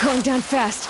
Going down fast.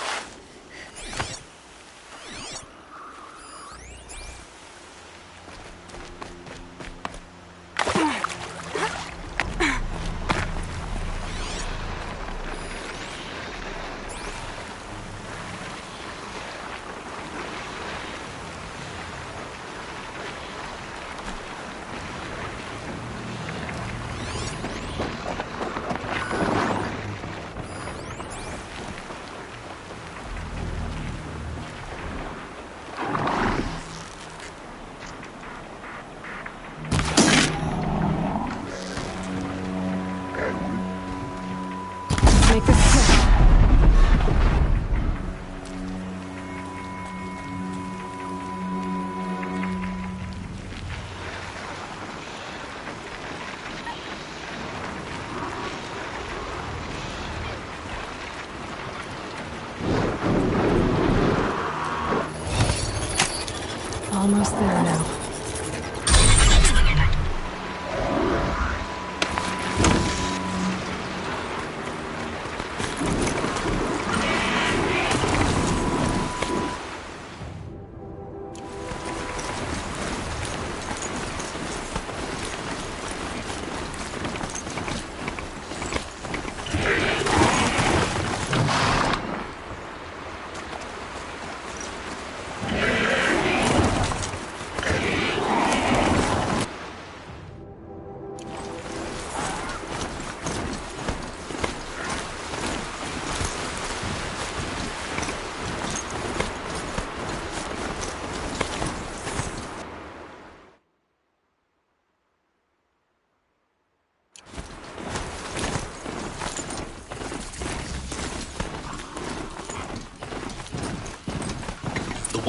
Make this quick. Almost there now.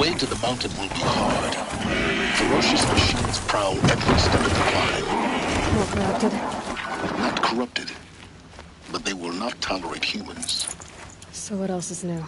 way to the mountain will be hard. Ferocious machines prowl every step of the climb. More corrupted. Not corrupted, but they will not tolerate humans. So what else is new?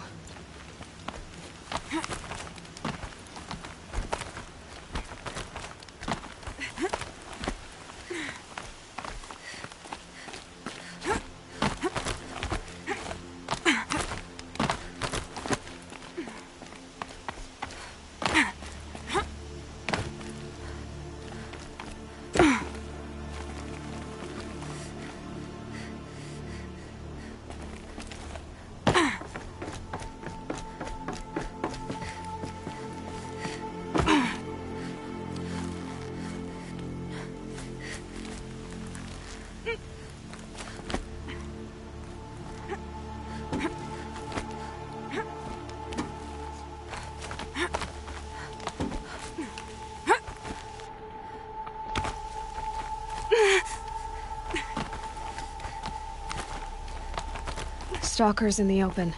Stalkers in the open.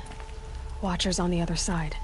Watchers on the other side.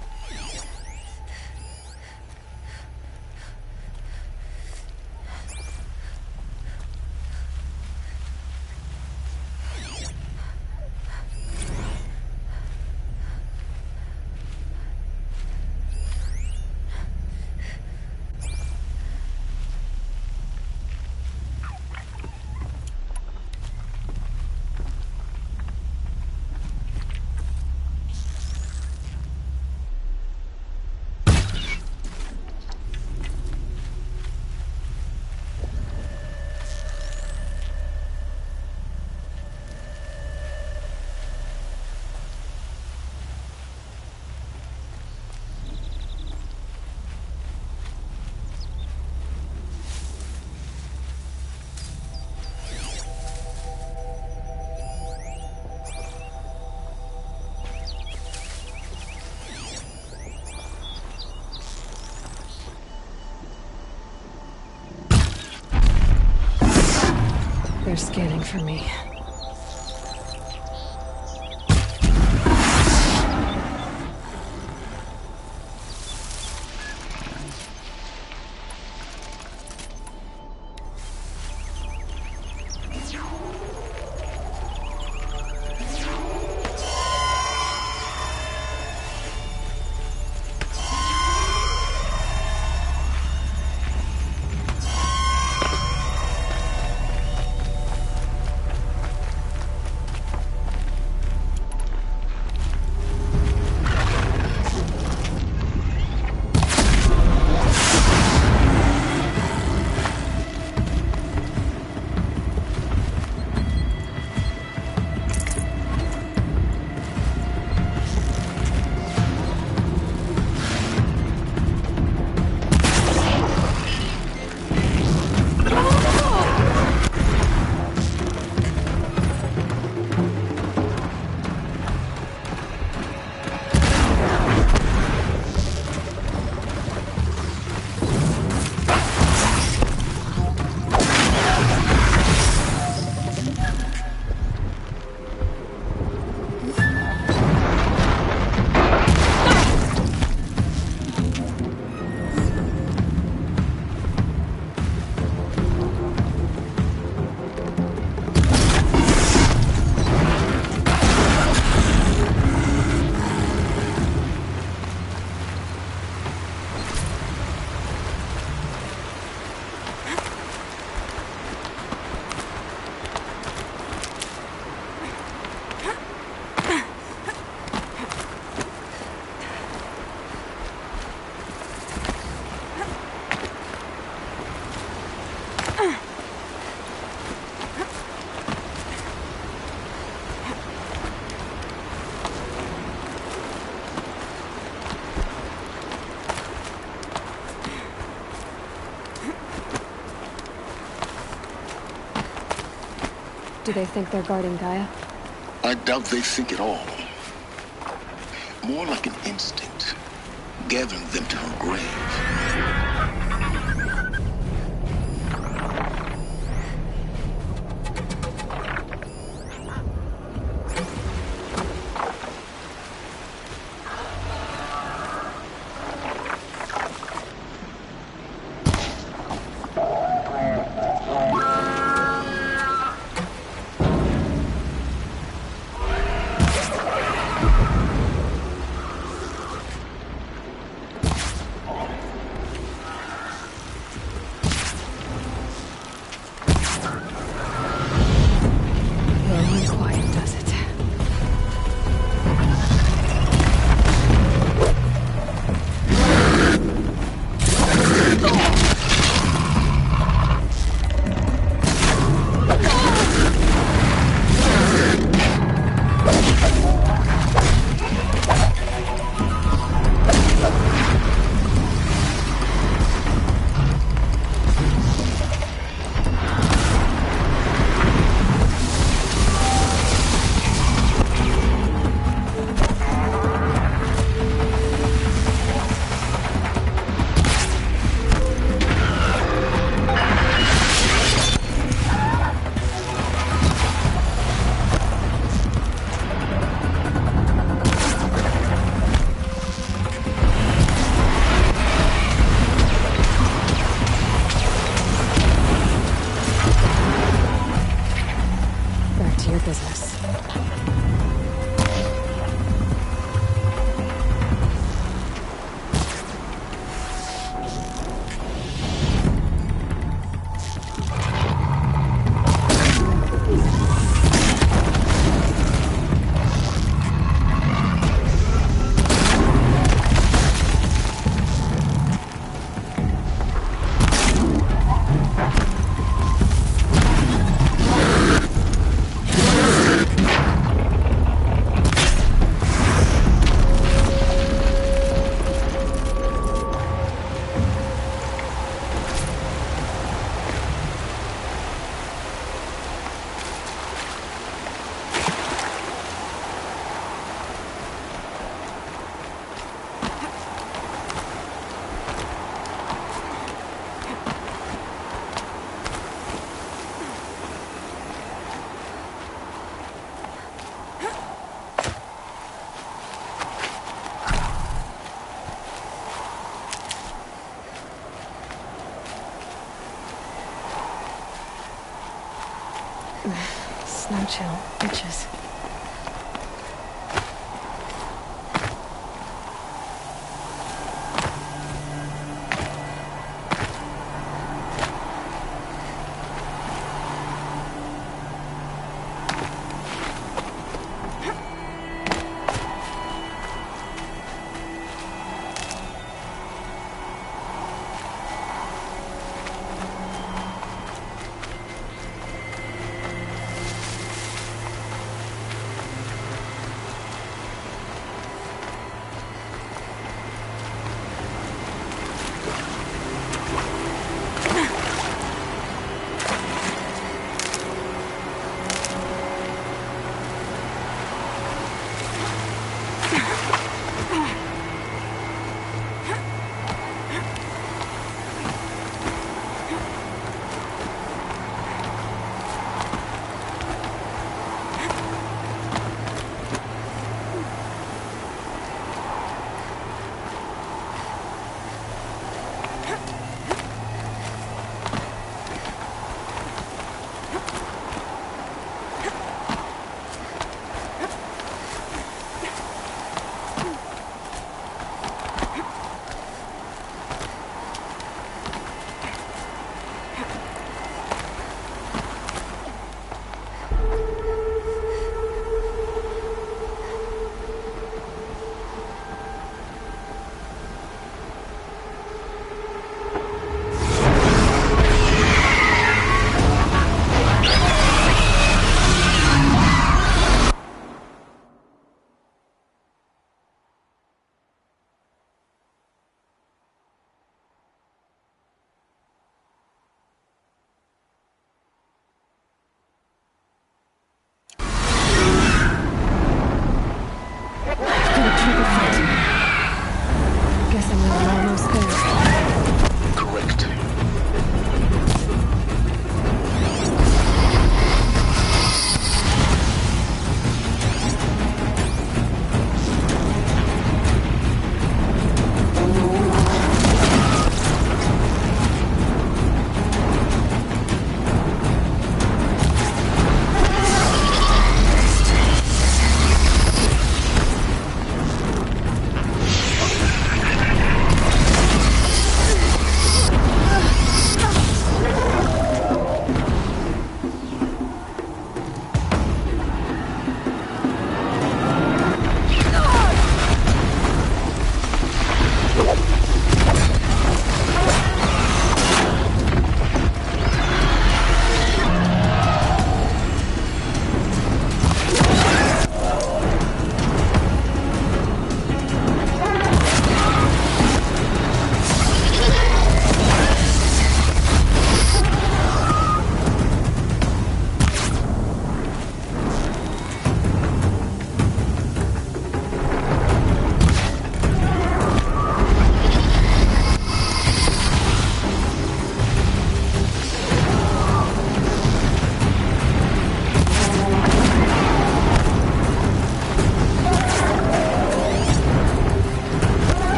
They're scanning for me. Do they think they're guarding Gaia? I doubt they think at all. More like an instinct, gathering them to her grave. Snow chill, bitches.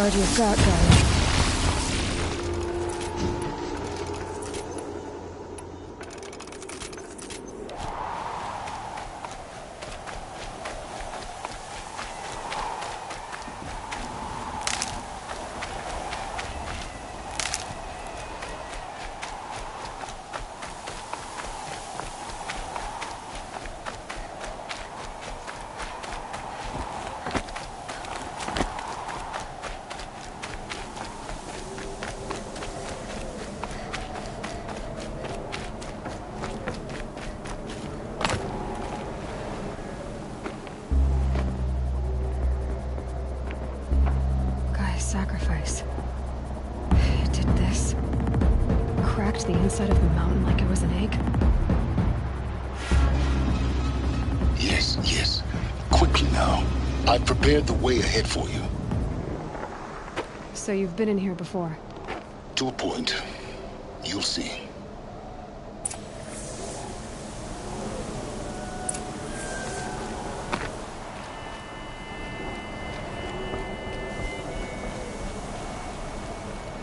guard you've got, Gaia. Sacrifice. It did this. Cracked the inside of the mountain like it was an egg. Yes, yes. Quickly now. I've prepared the way ahead for you. So you've been in here before? To a point. You'll see.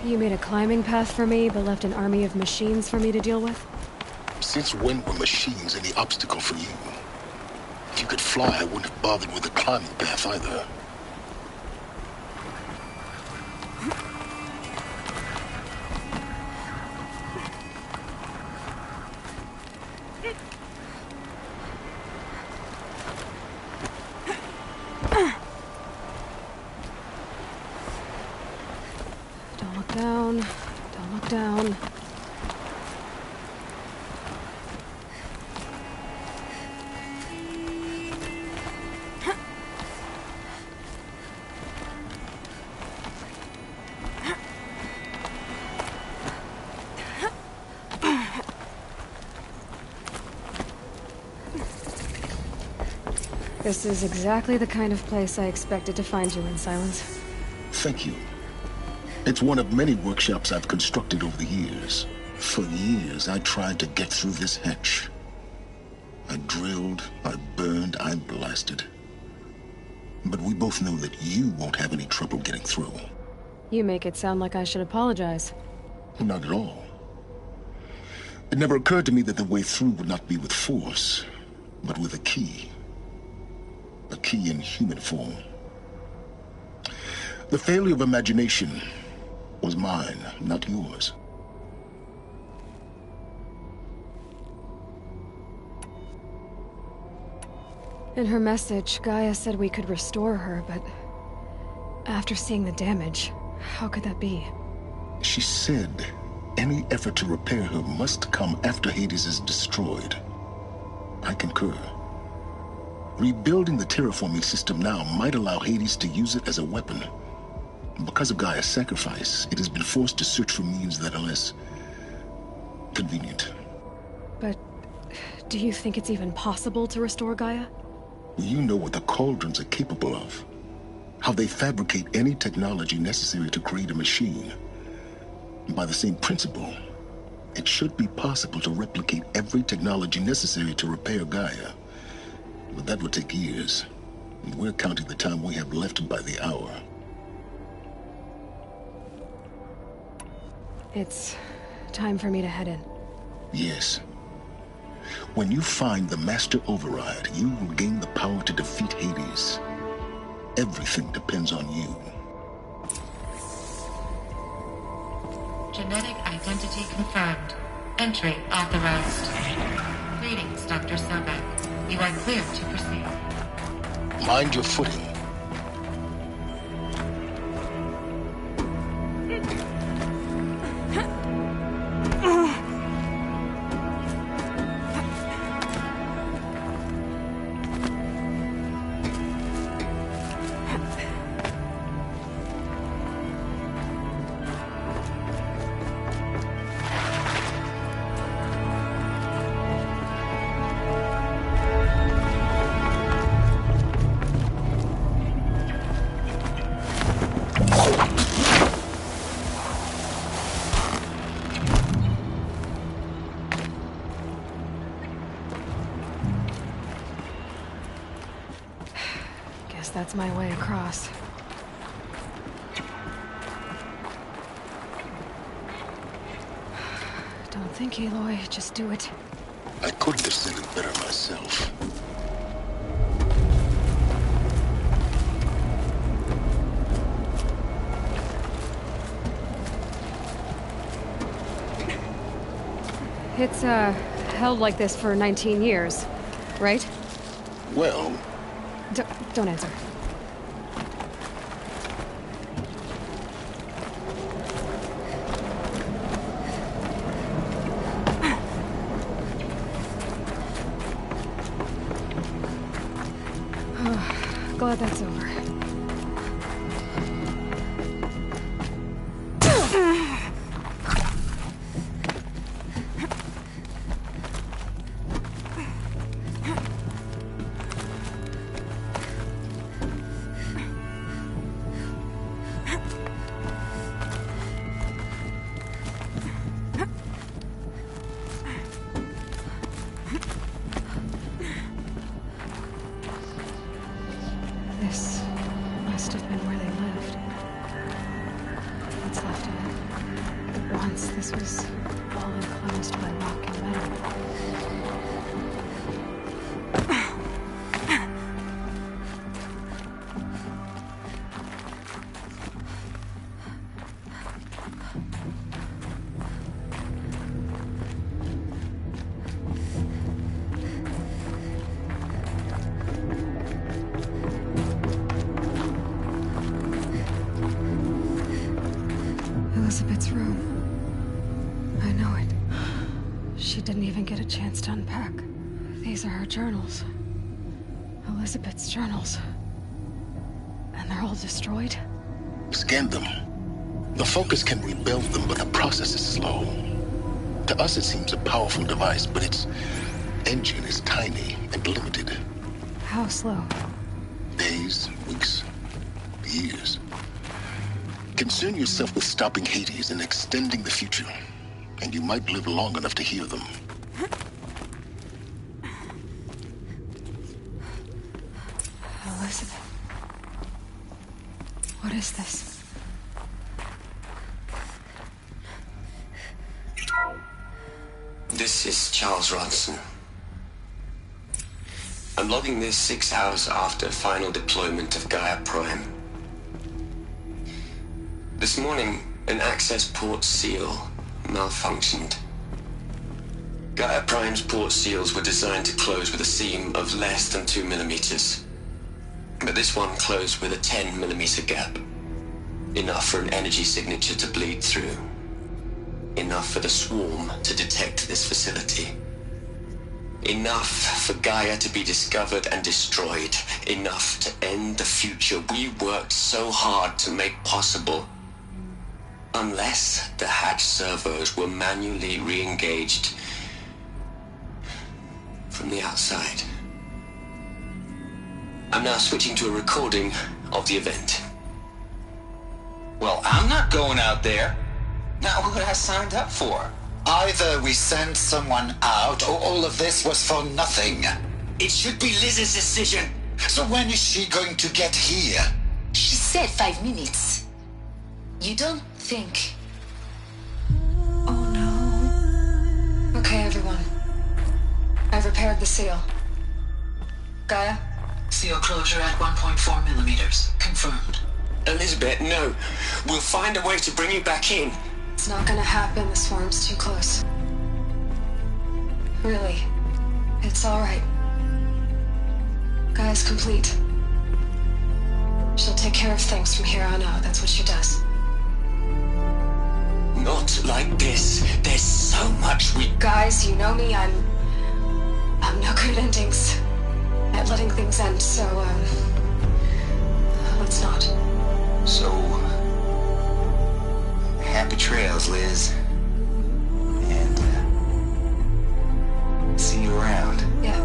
You made a climbing path for me, but left an army of machines for me to deal with? Since when were machines any obstacle for you? If you could fly, I wouldn't have bothered with the climbing path either. Don't look down. Don't look down. This is exactly the kind of place I expected to find you in, Silence. Thank you. It's one of many workshops I've constructed over the years. For years, I tried to get through this hatch. I drilled, I burned, I blasted. But we both know that you won't have any trouble getting through. You make it sound like I should apologize. Not at all. It never occurred to me that the way through would not be with force, but with a key. A key in human form. The failure of imagination was mine, not yours. In her message, Gaia said we could restore her, but after seeing the damage, how could that be? She said any effort to repair her must come after Hades is destroyed. I concur. Rebuilding the terraforming system now might allow Hades to use it as a weapon. Because of Gaia's sacrifice, it has been forced to search for means that are less convenient. But do you think it's even possible to restore Gaia? You know what the Cauldrons are capable of. How they fabricate any technology necessary to create a machine. By the same principle, it should be possible to replicate every technology necessary to repair Gaia. But that would take years. And we're counting the time we have left by the hour. It's time for me to head in. Yes. When you find the Master Override, you will gain the power to defeat Hades. Everything depends on you. Genetic identity confirmed. Entry authorized. Greetings, Dr. Sobek. You are clear to proceed. Mind your footing. That's my way across. Don't think, Aloy. Just do it. I couldn't have said it better myself. It's, held like this for 19 years, right? Well, Don't answer. Glad that's over. This must have been where they lived. What's left of it. Once this was all enclosed by rock and metal. Elizabeth's room. I know it. She didn't even get a chance to unpack. These are her journals. Elizabeth's journals. And they're all destroyed? scan them. The Focus can rebuild them, but the process is slow. To us, it seems a powerful device, but its engine is tiny and limited. How slow? Days, weeks, years. Concern yourself with stopping Hades and extending the future, and you might live long enough to hear them. Elizabeth. What is this? This is Charles Ronson. I'm logging this 6 hours after final deployment of Gaia Prime. This morning, an access port seal malfunctioned. Gaia Prime's port seals were designed to close with a seam of less than 2 millimeters. But this one closed with a 10 millimeter gap. Enough for an energy signature to bleed through. Enough for the swarm to detect this facility. Enough for Gaia to be discovered and destroyed. Enough to end the future we worked so hard to make possible. Unless the hatch servos were manually re-engaged from the outside. I'm now switching to a recording of the event. Well, I'm not going out there. Not what I signed up for. Either we send someone out, or all of this was for nothing. It should be Liz's decision. So when is she going to get here? She said 5 minutes. You don't think... Oh no. Okay, everyone. I've repaired the seal. Gaia? Seal closure at 1.4 millimeters. Confirmed. Elizabeth, no. We'll find a way to bring you back in. It's not gonna happen. The swarm's too close. Really. It's alright. Gaia's complete. She'll take care of things from here on out. That's what she does. Not like this. There's so much we... Guys, you know me. I'm no good at endings. At letting things end, so, let's not. So... happy trails, Liz. And, see you around. Yeah.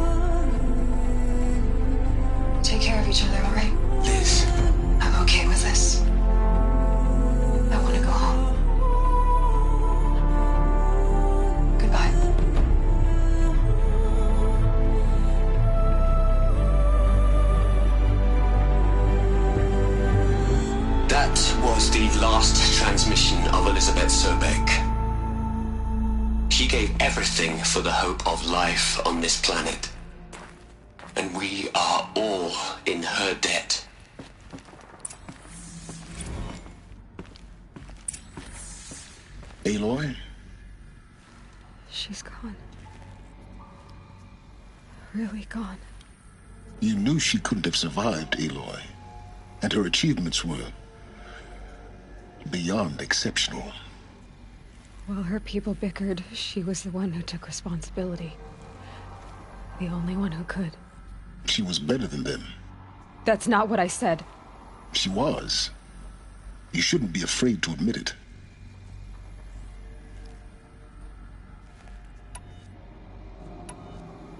Take care of each other, alright? Liz. I'm okay with this. I want to go home. Goodbye. That was the last transmission of Elizabeth Sobeck. She gave everything for the hope of life on this planet. And we are all in her debt. Aloy? She's gone. Really gone. You knew she couldn't have survived, Aloy. And her achievements were beyond exceptional. While her people bickered, she was the one who took responsibility. The only one who could. She was better than them. That's not what I said. She was. You shouldn't be afraid to admit it.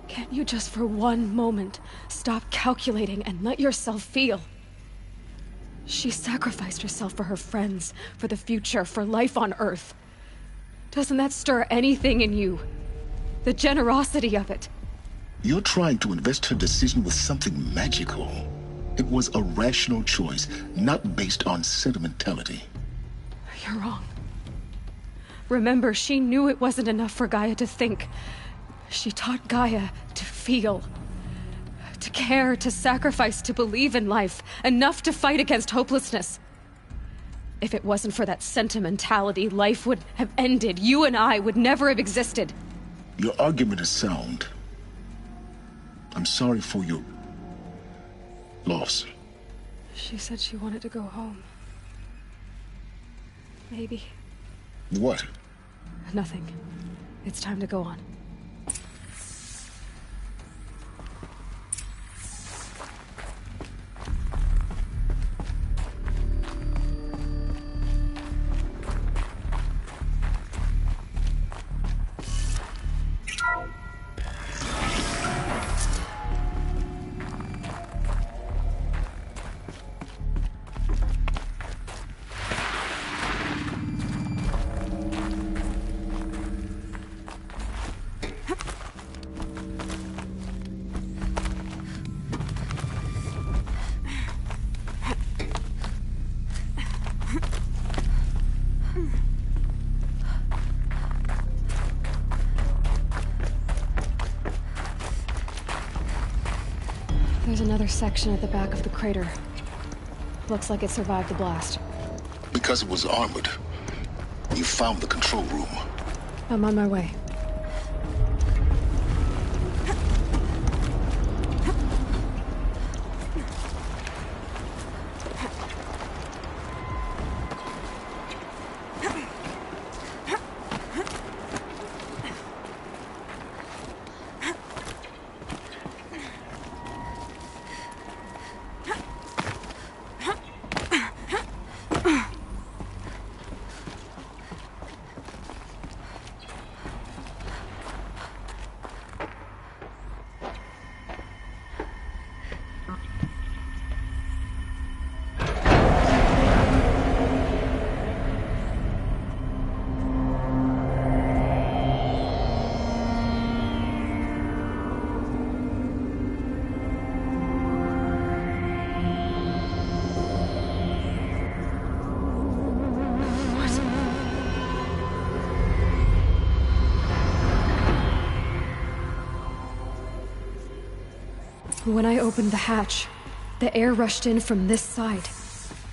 Can't you just for one moment stop calculating and let yourself feel? She sacrificed herself for her friends, for the future, for life on Earth. Doesn't that stir anything in you? The generosity of it. You're trying to invest her decision with something magical. It was a rational choice, not based on sentimentality. You're wrong. Remember, she knew it wasn't enough for Gaia to think. She taught Gaia to feel. To care, to sacrifice, to believe in life. Enough to fight against hopelessness. If it wasn't for that sentimentality, life would have ended. You and I would never have existed. Your argument is sound. I'm sorry for your loss. She said she wanted to go home. Maybe. What? Nothing. It's time to go on. There's another section at the back of the crater. Looks like it survived the blast. Because it was armored. You found the control room. I'm on my way. When I opened the hatch, the air rushed in from this side.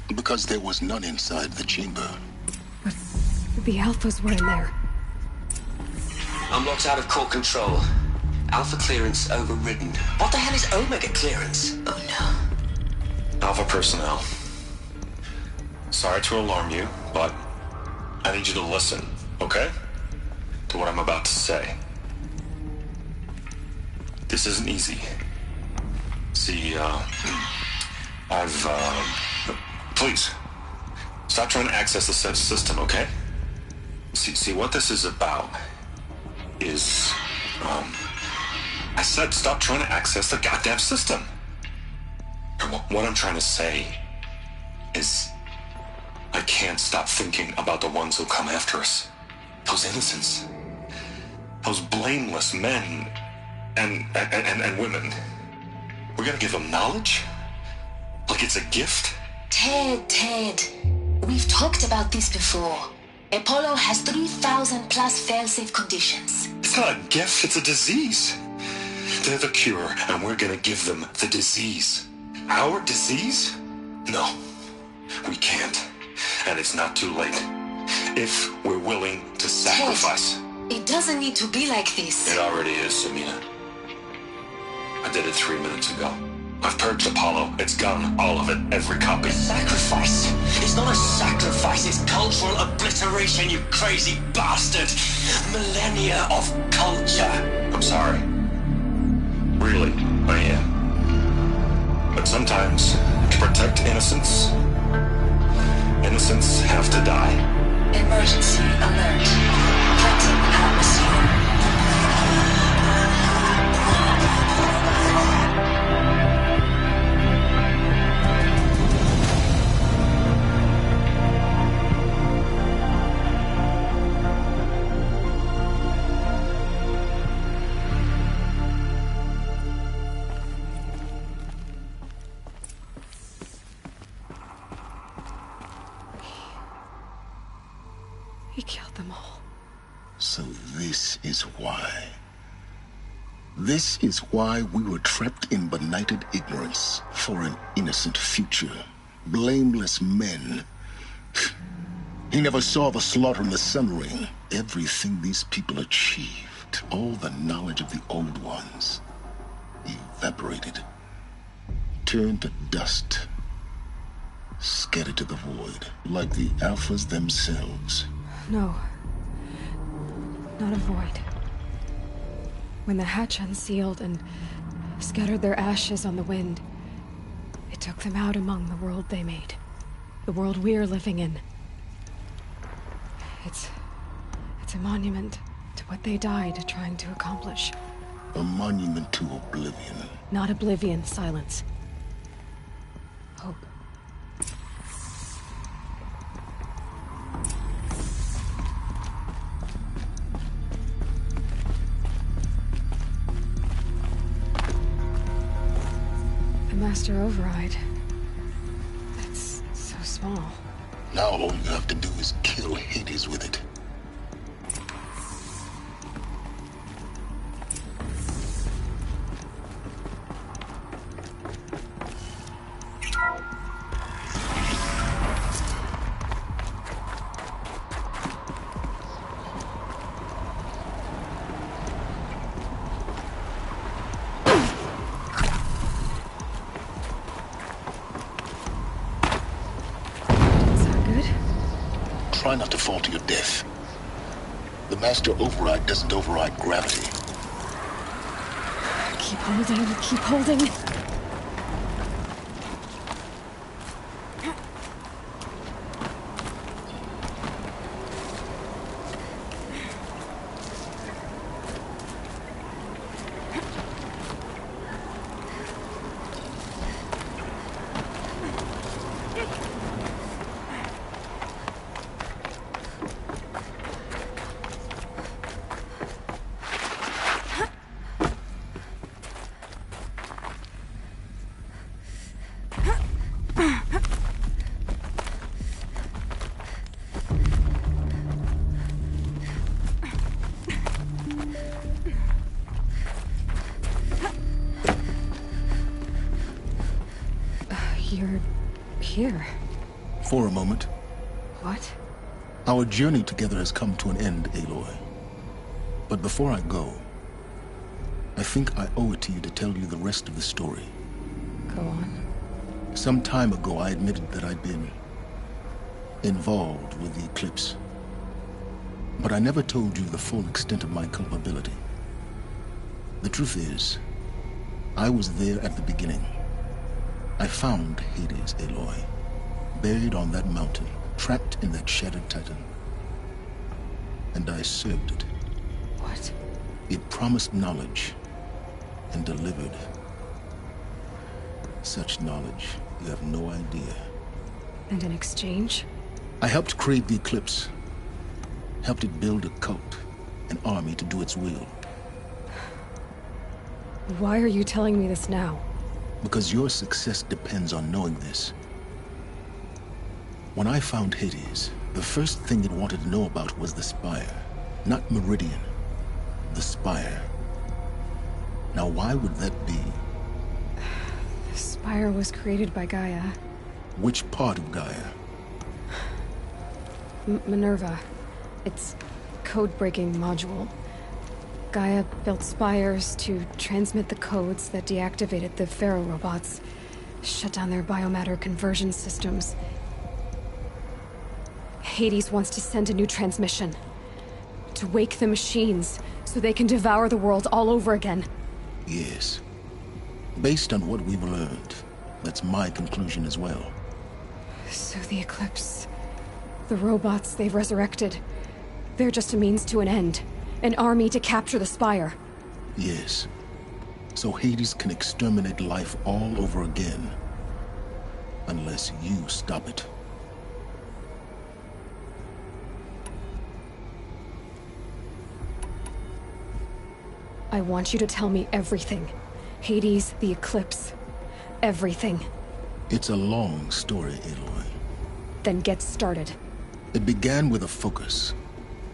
Because there was none inside the chamber. But the Alphas were in there. I'm locked out of core control. Alpha clearance overridden. What the hell is Omega clearance? Oh no. Alpha personnel. Sorry to alarm you, but I need you to listen, okay? To what I'm about to say. This isn't easy. See, please, stop trying to access the system, okay? See, what this is about is, I said stop trying to access the goddamn system. And what I'm trying to say is, I can't stop thinking about the ones who come after us. Those innocents. Those blameless men and women. We're gonna give them knowledge? Like it's a gift? Ted. We've talked about this before. Apollo has 3,000 plus fail-safe conditions. It's not a gift, it's a disease. They're the cure, and we're gonna give them the disease. Our disease? No, we can't. And it's not too late. If we're willing to sacrifice. Ted, it doesn't need to be like this. It already is, Samina. I did it 3 minutes ago. I've purged Apollo. It's gone. All of it. Every copy. Sacrifice? It's not a sacrifice, it's cultural obliteration, you crazy bastard! Millennia of culture! I'm sorry. Really, I am. But sometimes, to protect innocence, innocents have to die. Emergency alert. Threatened atmosphere. He killed them all. So this is why. This is why we were trapped in benighted ignorance for an innocent future. Blameless men. He never saw the slaughter in the Sun Ring. Everything these people achieved, all the knowledge of the old ones, evaporated, turned to dust, scattered to the void, like the Alphas themselves. No. Not a void. When the hatch unsealed and scattered their ashes on the wind, it took them out among the world they made. The world we're living in. It's a monument to what they died trying to accomplish. A monument to oblivion. Not oblivion, silence. Hope. The Master Override. That's so small. Now all you have to do is kill Hades with it. Try not to fall to your death. The Master Override doesn't override gravity. Keep holding, keep holding. You're here. For a moment. What? Our journey together has come to an end, Aloy. But before I go, I think I owe it to you to tell you the rest of the story. Go on. Some time ago, I admitted that I'd been involved with the Eclipse. But I never told you the full extent of my culpability. The truth is, I was there at the beginning. I found Hades, Aloy, buried on that mountain, trapped in that shattered titan. And I served it. What? It promised knowledge and delivered such knowledge you have no idea. And in exchange? I helped create the Eclipse. Helped it build a cult, an army to do its will. Why are you telling me this now? Because your success depends on knowing this. When I found Hades, The first thing it wanted to know about was the Spire. Not Meridian. The Spire. Now, why would that be? The Spire was created by Gaia. Which part of Gaia? Minerva. It's code-breaking module. Gaia built spires to transmit the codes that deactivated the Pharaoh robots, shut down their biomatter conversion systems. Hades wants to send a new transmission. To wake the machines, so they can devour the world all over again. Yes. Based on what we've learned, that's my conclusion as well. So the Eclipse... the robots they've resurrected... they're just a means to an end. An army to capture the Spire. Yes. So Hades can exterminate life all over again. Unless you stop it. I want you to tell me everything. Hades, the Eclipse, everything. It's a long story, Aloy. Then get started. It began with a focus,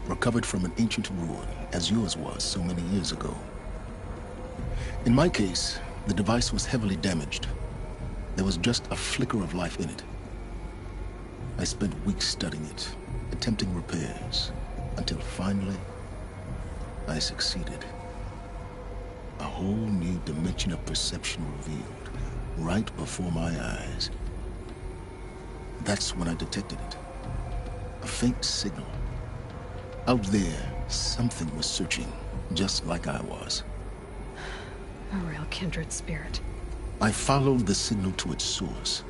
recovered from an ancient ruin, as yours was so many years ago. In my case, the device was heavily damaged. There was just a flicker of life in it. I spent weeks studying it, attempting repairs, until finally, I succeeded. A whole new dimension of perception revealed, right before my eyes. That's when I detected it. A faint signal. Out there, something was searching, just like I was. A real kindred spirit. I followed the signal to its source.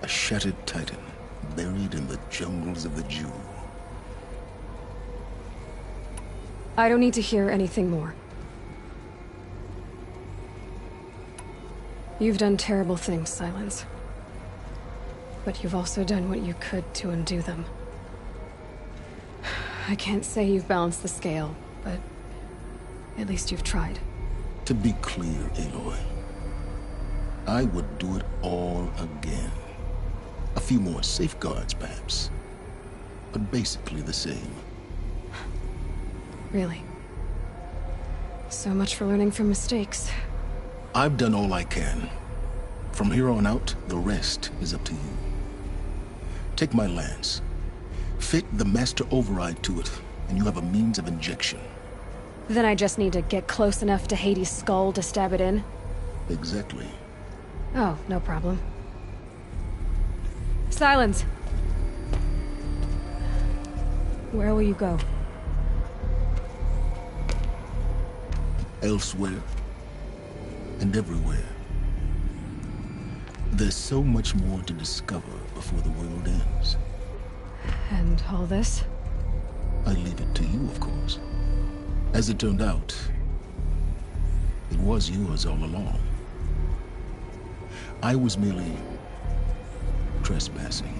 A shattered titan, buried in the jungles of the Jewel. I don't need to hear anything more. You've done terrible things, Silence. But you've also done what you could to undo them. I can't say you've balanced the scale, but at least you've tried. To be clear, Aloy, I would do it all again. A few more safeguards, perhaps. But basically the same. Really? So much for learning from mistakes. I've done all I can. From here on out, the rest is up to you. Take my lance. Fit the master override to it, and you have a means of injection. Then I just need to get close enough to Hades' skull to stab it in? Exactly. Oh, no problem. Silence! Where will you go? Elsewhere. And everywhere. There's so much more to discover before the world ends. And all this? I leave it to you, of course. As it turned out, it was yours all along. I was merely trespassing.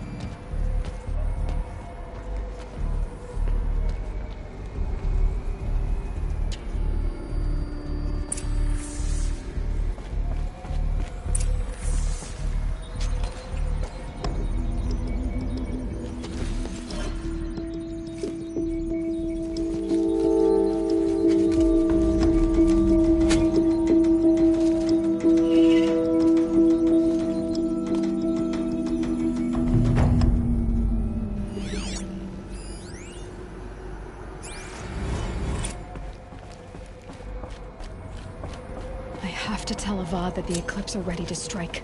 That the Eclipse are ready to strike.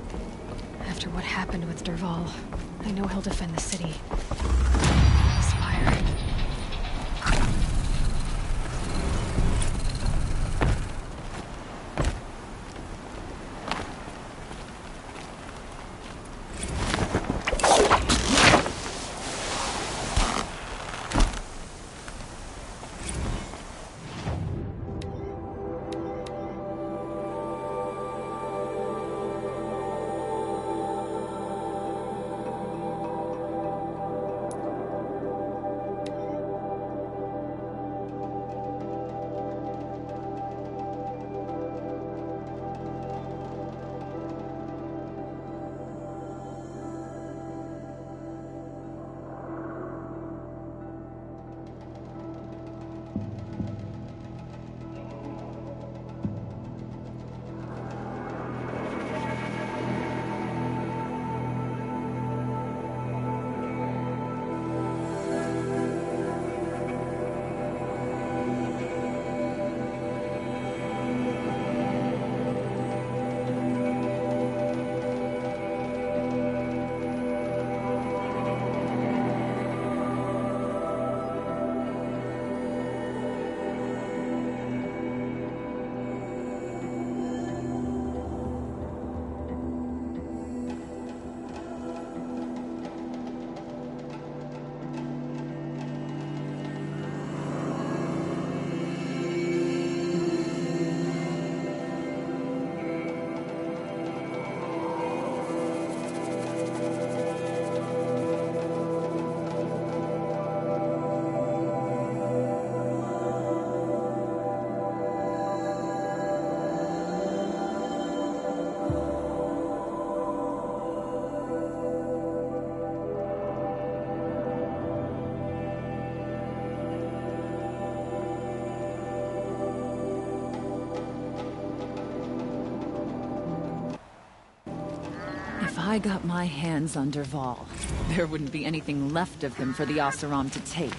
After what happened with Dervahl, I know he'll defend the city. Spire. I got my hands on Dervahl, there wouldn't be anything left of him for the Oseram to take.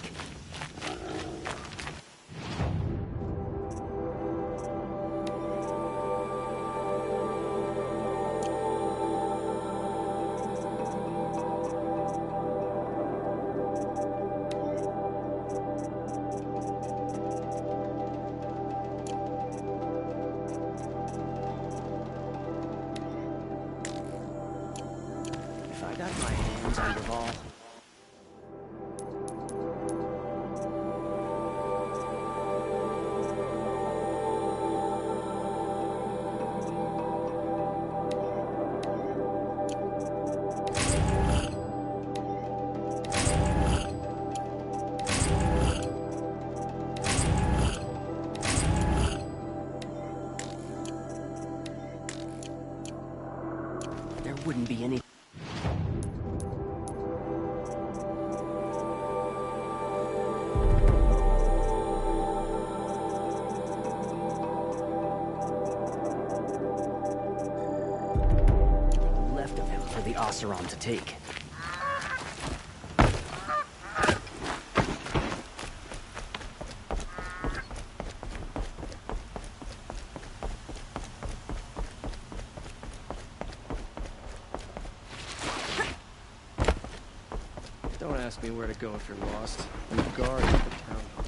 Wouldn't be any. Left of him for the Oseram to take. Don't ask me where to go if you're lost. I'm the guard at the town hall.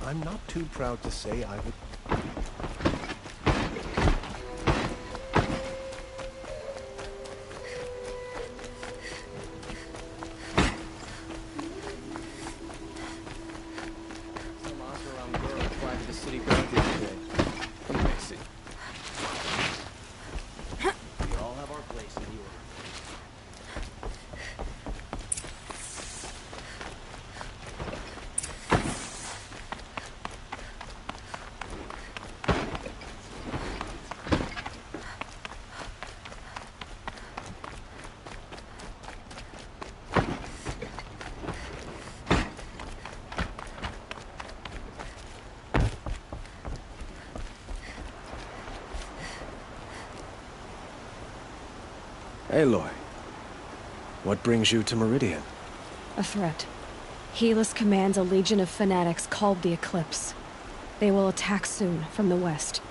I'm not too proud to say I would... Some Oseram girl applied to the city guard the other day. Amazing. We all have our place in the order. Aloy, what brings you to Meridian? A threat. Helis commands a legion of fanatics called the Eclipse. They will attack soon from the west,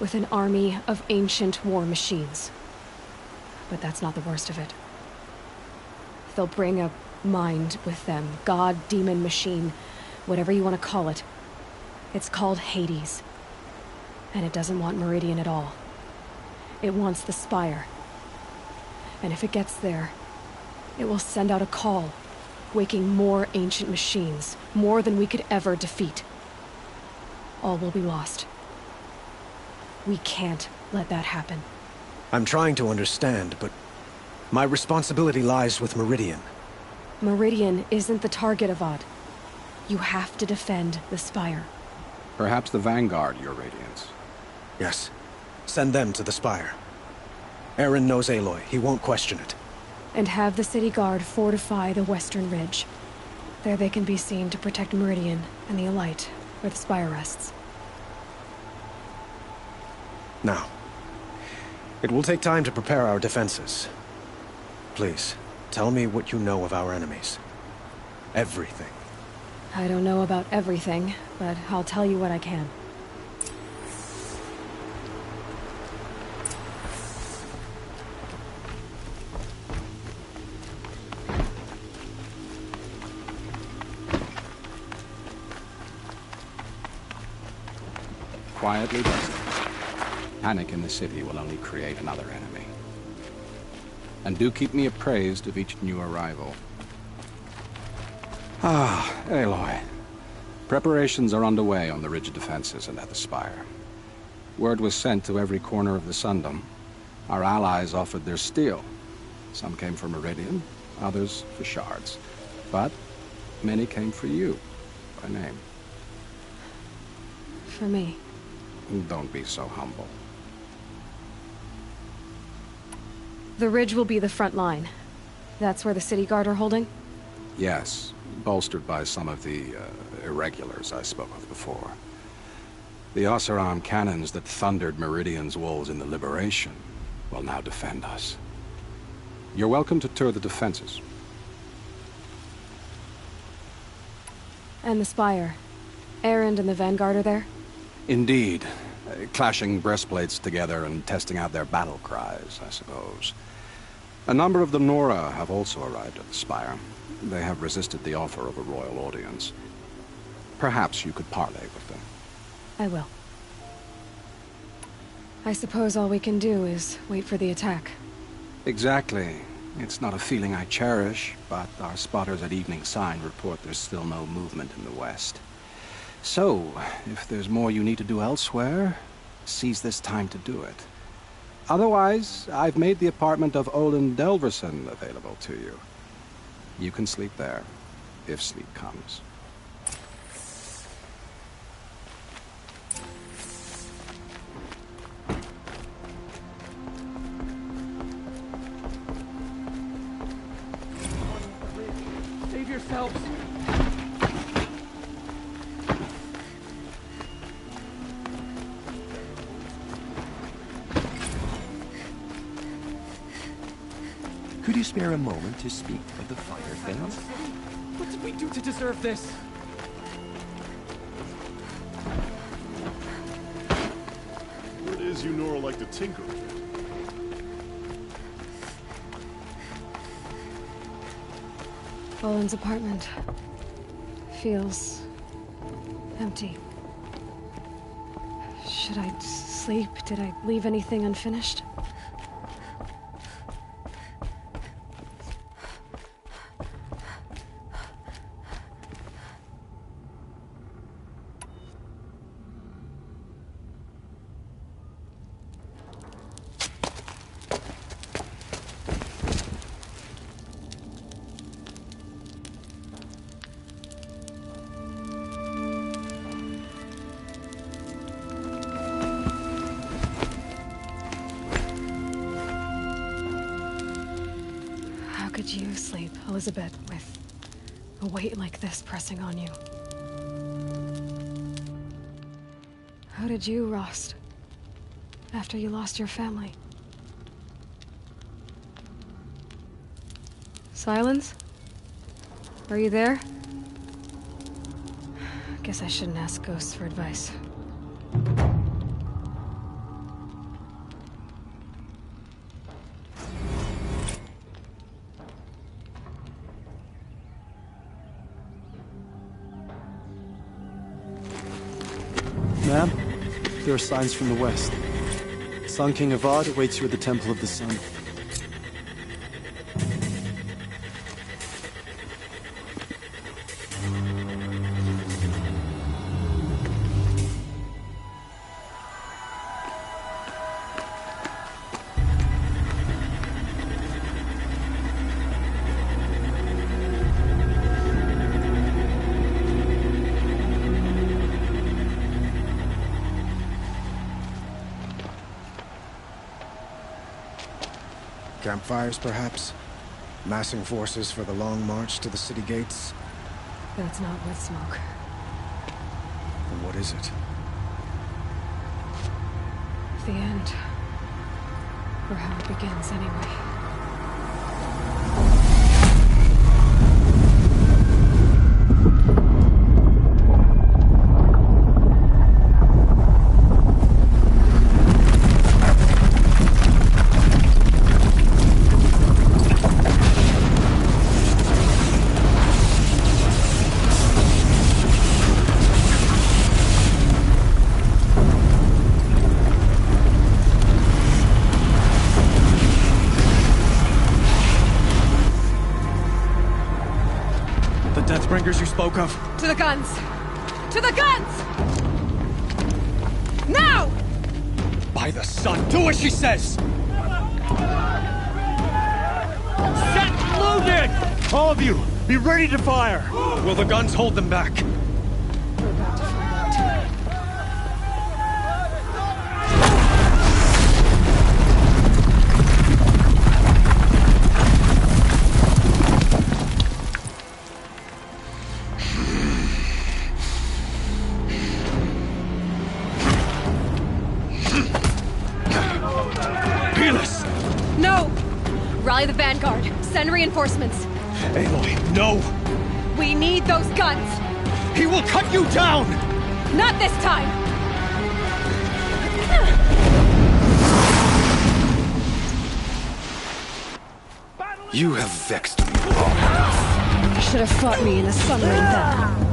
with an army of ancient war machines. But that's not the worst of it. They'll bring a mind with them, god, demon, machine, whatever you want to call it. It's called Hades. And it doesn't want Meridian at all. It wants the Spire. And if it gets there, it will send out a call, waking more ancient machines, more than we could ever defeat. All will be lost. We can't let that happen. I'm trying to understand, but my responsibility lies with Meridian. Meridian isn't the target, Avad. You have to defend the Spire. Perhaps the Vanguard, Your Radiance. Yes. Send them to the Spire. Eren knows Aloy. He won't question it. And have the city guard fortify the western ridge. There they can be seen to protect Meridian and the Elite, where the Spire rests. Now, it will take time to prepare our defenses. Please, tell me what you know of our enemies. Everything. I don't know about everything, but I'll tell you what I can. Quietly does it. Panic in the city will only create another enemy. And do keep me appraised of each new arrival. Ah, Aloy. Preparations are underway on the ridge defenses and at the Spire. Word was sent to every corner of the Sundom. Our allies offered their steel. Some came for Meridian, others for shards. But many came for you, by name. For me. Don't be so humble. The ridge will be the front line. That's where the city guard are holding? Yes, bolstered by some of the irregulars I spoke of before. The Oseram cannons that thundered Meridian's walls in the Liberation will now defend us. You're welcome to tour the defenses. And the Spire. Erend and the Vanguard are there? Indeed. Clashing breastplates together and testing out their battle cries, I suppose. A number of the Nora have also arrived at the Spire. They have resisted the offer of a royal audience. Perhaps you could parley with them. I will. I suppose all we can do is wait for the attack. Exactly. It's not a feeling I cherish, but our spotters at Evening Sign report there's still no movement in the west. So, if there's more you need to do elsewhere, seize this time to do it. Otherwise, I've made the apartment of Olin Delverson available to you. You can sleep there, if sleep comes. Save yourselves! Could you spare a moment to speak of the fire things? What did we do to deserve this? Word is you Nora like to tinker a bit. Olin's apartment feels empty. Should I sleep? Did I leave anything unfinished? Could you sleep, Elizabeth, with a weight like this pressing on you? How did you, Rost, after you lost your family? Silence? Are you there? Guess I shouldn't ask ghosts for advice. Ma'am, there are signs from the west. Sun King Avad awaits you at the Temple of the Sun. Campfires, perhaps? Massing forces for the long march to the city gates? That's not with smoke. Then what is it? The end. Or how it begins, anyway. Deathbringers you spoke of? To the guns! To the guns! Now! By the sun, do as she says! Set loaded! All of you, be ready to fire! Will the guns hold them back? We're about to find out. Rally the Vanguard. Send reinforcements. Aloy, no! We need those guns! He will cut you down! Not this time! You have vexed me long enough. You should have fought me in the sun ring then.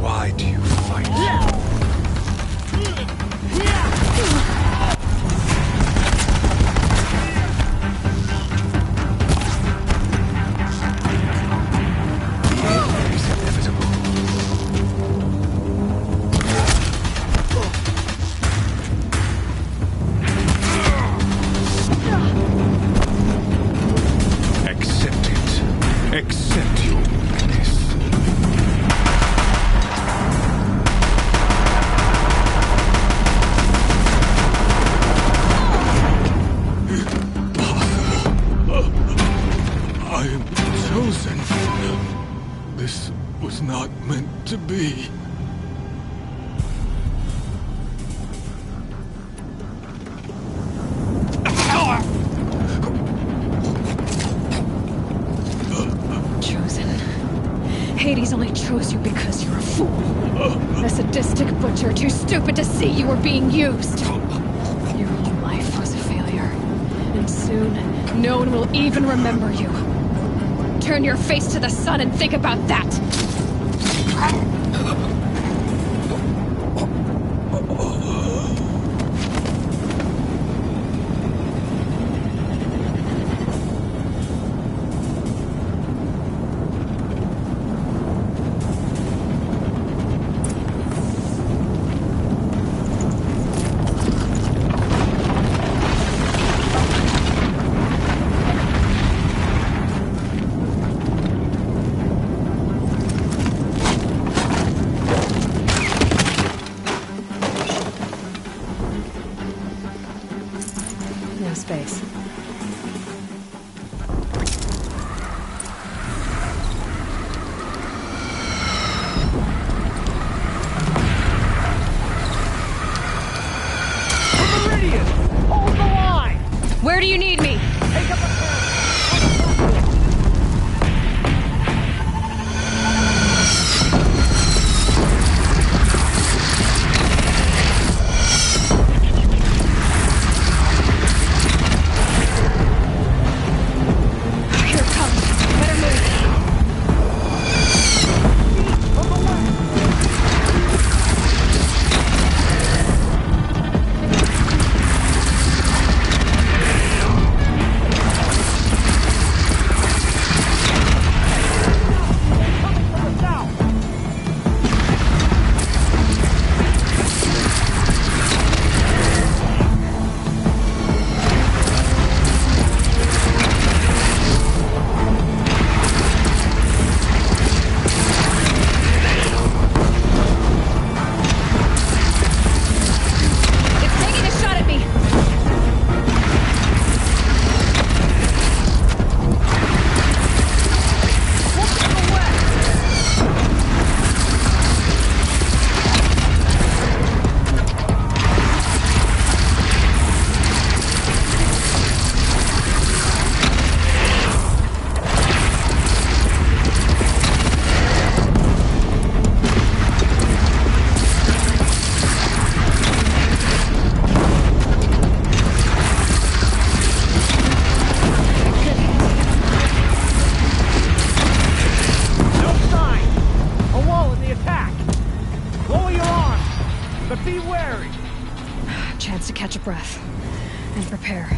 Why do you fight? The end is inevitable. Accept it. Accept your weakness. I am chosen. This was not meant to be. Chosen. Hades only chose you because you're a fool. A sadistic butcher too stupid to see you were being used. Your whole life was a failure. And soon, no one will even remember you. Turn your face to the sun and think about that! No space. Meridian! Hold the line! Where do you need me? Take up a Chance to catch a breath and prepare.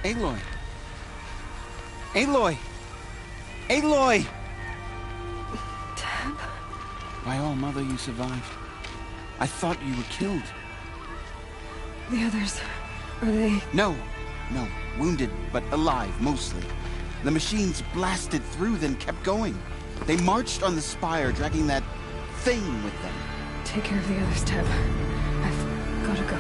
Aloy! Aloy! Aloy! Dad? By all mother, you survived. I thought you were killed. The others, are they... No. Wounded, but alive, mostly. The machines blasted through, then kept going. They marched on the spire, dragging that thing with them. Take care of the others, Teb. I've gotta go.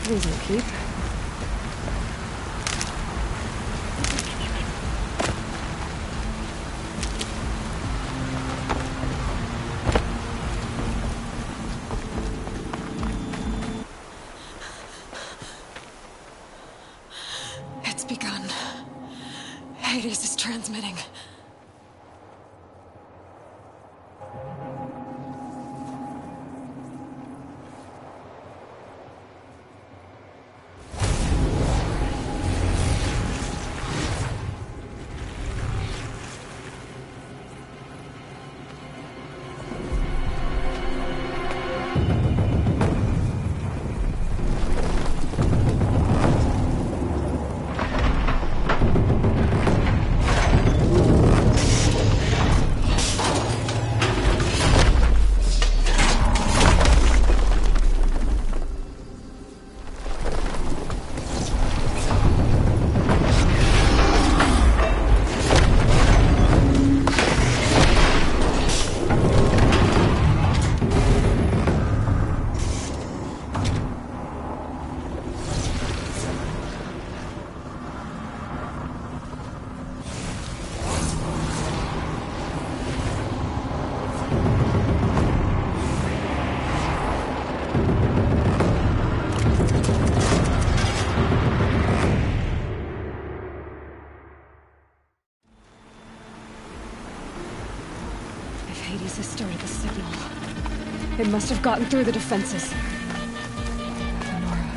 These will keep. It's begun. Hades is transmitting. Hades has started the signal. It must have gotten through the defenses. Nora.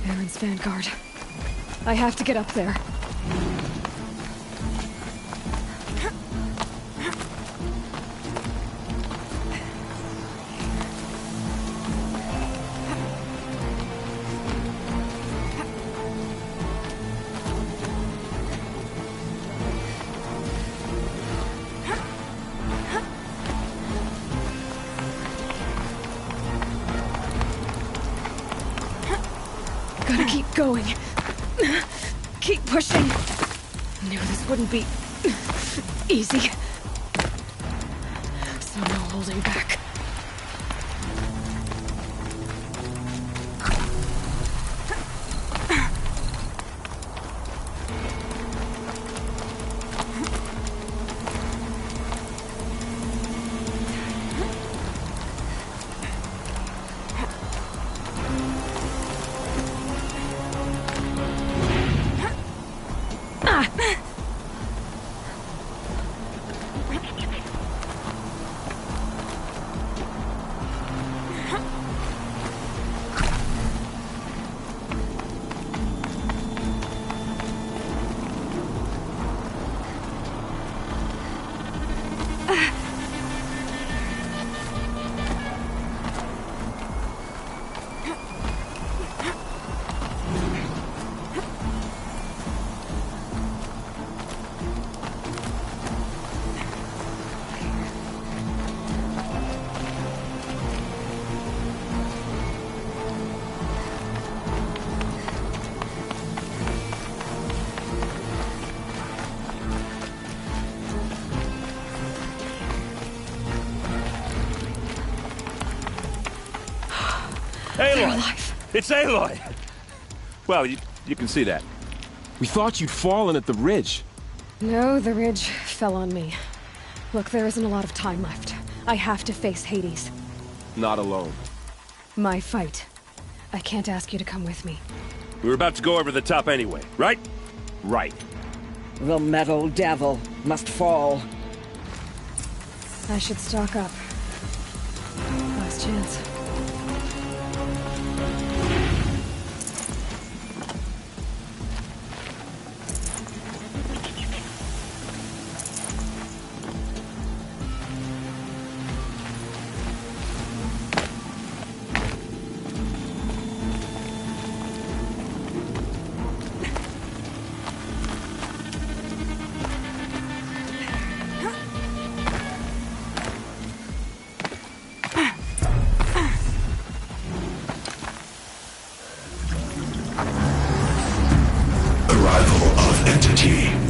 Aaron's vanguard. I have to get up there. Gotta keep going. Keep pushing. Knew this wouldn't be easy. So no holding back. They're Aloy! alive. It's Aloy! Well, you can see that. We thought you'd fallen at the ridge. No, the ridge fell on me. Look, there isn't a lot of time left. I have to face Hades. Not alone. My fight. I can't ask you to come with me. We were about to go over the top anyway, right? Right. The metal devil must fall. I should stock up. Last chance.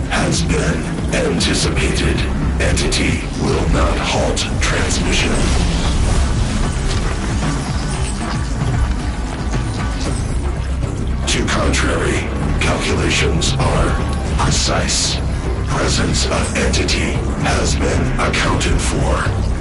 Has been anticipated. Entity will not halt transmission. To contrary, calculations are precise. Presence of entity has been accounted for.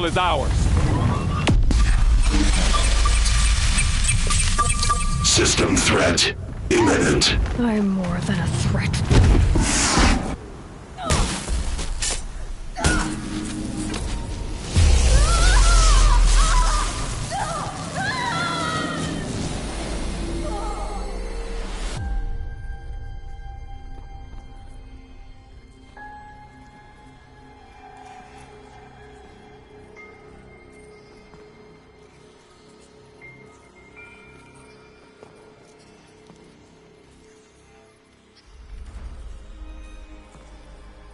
Is ours. System threat imminent. I'm more than a threat.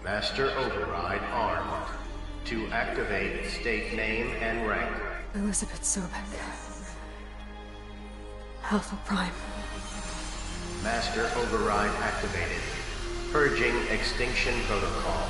Master Override armed. To activate, state name and rank. Elizabeth Sobek. Alpha Prime. Master Override activated. Purging Extinction Protocol.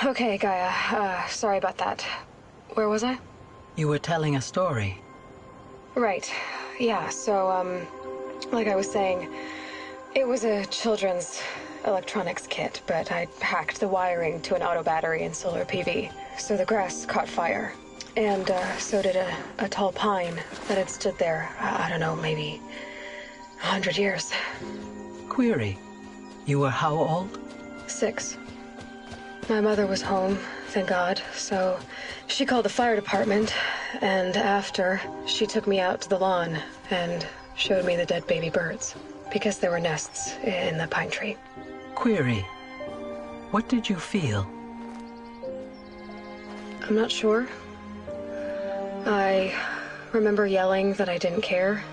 Okay, Gaia. Sorry about that. Where was I? You were telling a story. Right. Yeah, so, like I was saying, it was a children's electronics kit, but I hacked the wiring to an auto battery and solar PV. So the grass caught fire. And, so did a tall pine that had stood there, I don't know, maybe 100 years. Query. You were how old? 6. My mother was home, thank God, so she called the fire department, and after, she took me out to the lawn and showed me the dead baby birds, because there were nests in the pine tree. Query. What did you feel? I'm not sure. I remember yelling that I didn't care,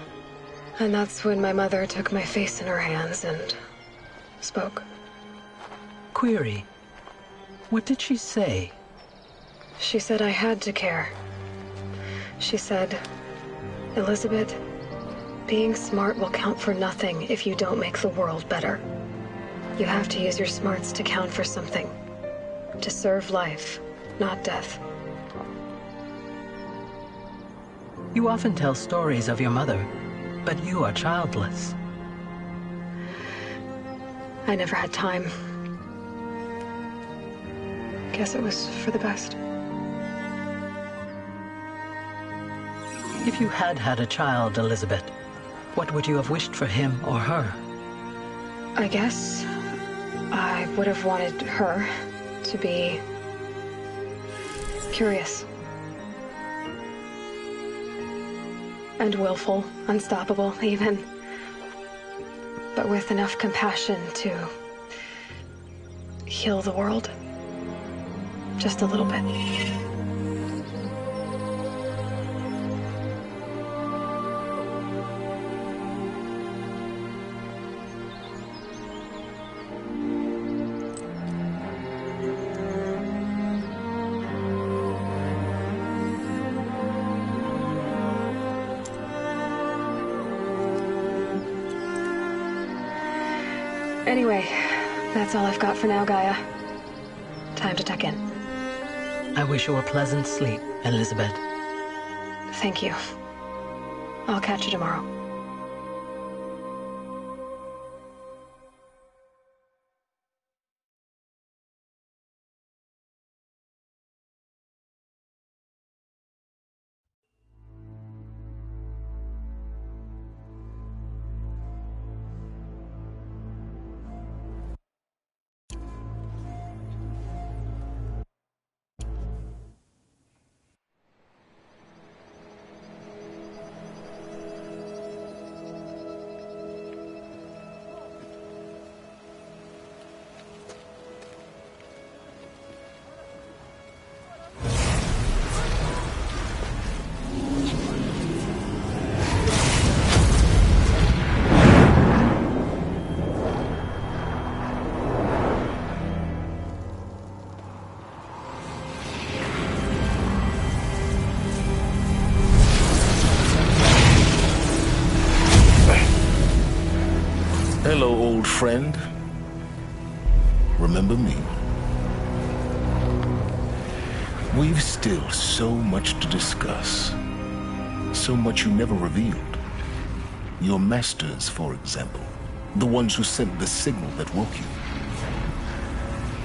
and that's when my mother took my face in her hands and spoke. Query. What did she say? She said I had to care. She said, Elizabeth, being smart will count for nothing if you don't make the world better. You have to use your smarts to count for something. To serve life, not death. You often tell stories of your mother, but you are childless. I never had time. Guess it was for the best. If you had had a child, Elizabeth, what would you have wished for him or her? I guess I would have wanted her to be curious. And willful, unstoppable, even. But with enough compassion to heal the world. Just a little bit. Anyway, that's all I've got for now, Gaia. Time to tuck in. I wish you a pleasant sleep, Elizabeth. Thank you. I'll catch you tomorrow. Hello, old friend. Remember me? We've still so much to discuss. So much you never revealed. Your masters, for example. The ones who sent the signal that woke you.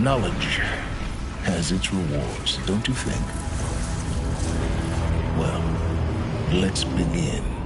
Knowledge has its rewards, don't you think? Well, let's begin.